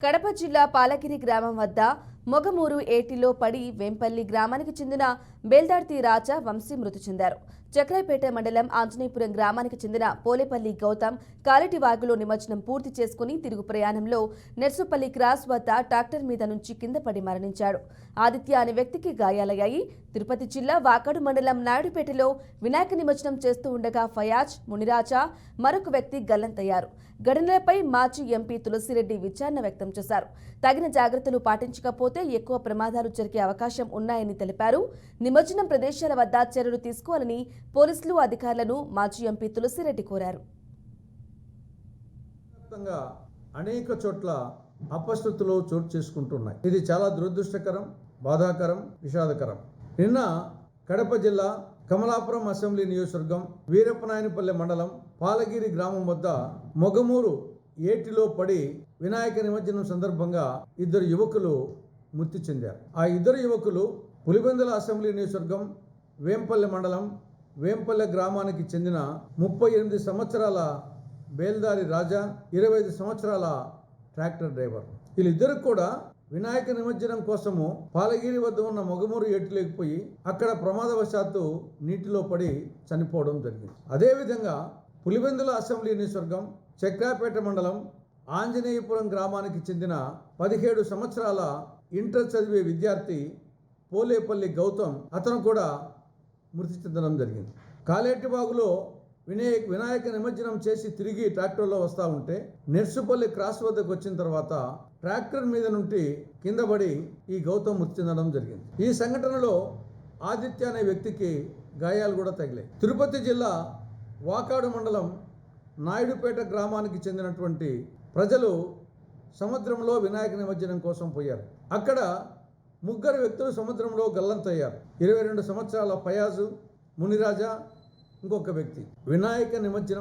కడప జిల్లా పాలగిరి గ్రామం వద్ద మొగమూరు ఏటిలో పడి వెంపల్లి గ్రామానికి చెందిన బేల్దార్తి రాజా వంశీ మృతి చెందారు. చక్రాయపేట మండలం ఆంజనేయపురం గ్రామానికి చెందిన పోలేపల్లి గౌతమ్ కాలటి వాగులో నిమజ్జనం పూర్తి చేసుకుని తిరుగు ప్రయాణంలో నెర్సుపల్లి క్రాస్ వద్ద ట్రాక్టర్ మీద నుంచి కింద పడి మరణించాడు. ఆదిత్య అనే వ్యక్తికి గాయాలయ్యాయి. తిరుపతి జిల్లా వాకాడు మండలం నాయుడుపేటలో వినాయక నిమజ్జనం చేస్తూ ఉండగా ఫయాజ్, మునిరాజా మరొక వ్యక్తి గల్లంతయ్యారు. ఘటనలపై మాజీ ఎంపీ తులసిరెడ్డి విచారణ వ్యక్తం చేశారు. తగిన జాగ్రత్తలు పాటించకపోతే ఎక్కువ ప్రమాదాలు జరిగే అవకాశం ఉన్నాయని తెలిపారు. నిమజ్జనం ప్రదేశాల వద్ద చర్యలు తీసుకోవాలని పోలీసులు అధికారులను మాజీ ఎంపీ తులసిరెడ్డి కోరారు. అనేక చోట్ల అపశృతులు చోటు చేసుకుంటున్నాయి. ఇది చాలా దురదృష్టకరం, బాధాకరం, విషాదకరం. నిన్న కడప జిల్లా కమలాపురం అసెంబ్లీ నియోజకవర్గం వీరప్పనాయనపల్లె మండలం పాలగిరి గ్రామం వద్ద మొగమూరు ఏటిలో పడి వినాయక నిమజ్జనం సందర్భంగా ఇద్దరు యువకులు మృతి చెందారు. ఆ ఇద్దరు యువకులు పులివెందుల అసెంబ్లీ నియోజకవర్గం వేంపల్లె మండలం వేంపల్లె గ్రామానికి చెందిన 38 సంవత్సరాల బేల్దారి రాజా, 25 సంవత్సరాల ట్రాక్టర్ డ్రైవర్. వీళ్ళిద్దరు కూడా వినాయక నిమజ్జనం కోసము పాలగిరి వద్ద ఉన్న మొగమూరు ఏటిలోకి పోయి అక్కడ ప్రమాదవశాత్తు నీటిలో పడి చనిపోవడం జరిగింది. అదేవిధంగా పులివెందుల అసెంబ్లీ నియోజకవర్గం చక్రాపేట మండలం ఆంజనేయపురం గ్రామానికి చెందిన 17 సంవత్సరాల ఇంటర్ చదివే విద్యార్థి పోలేపల్లి గౌతమ్, అతను కూడా మృతి చెందడం జరిగింది. కాలేటిబాగులో వినాయక నిమజ్జనం చేసి తిరిగి ట్రాక్టర్లో వస్తూ ఉంటే నెర్సుపల్లి క్రాస్ వద్దకు వచ్చిన తర్వాత ట్రాక్టర్ మీద నుండి కింద పడి ఈ గౌతమ్ మృతి చెందడం జరిగింది. ఈ సంఘటనలో ఆదిత్య అనే వ్యక్తికి గాయాలు కూడా తగిలాయి. తిరుపతి జిల్లా వాకాడు మండలం నాయుడుపేట గ్రామానికి చెందినటువంటి ప్రజలు సముద్రంలో వినాయక నిమజ్జనం కోసం పోయారు. అక్కడ 3 వ్యక్తులు సముద్రంలో గల్లంతయ్యారు. 22 సంవత్సరాల ఫయాజు, మునిరాజా, ఇంకొక వ్యక్తి. వినాయక నిమజ్జనం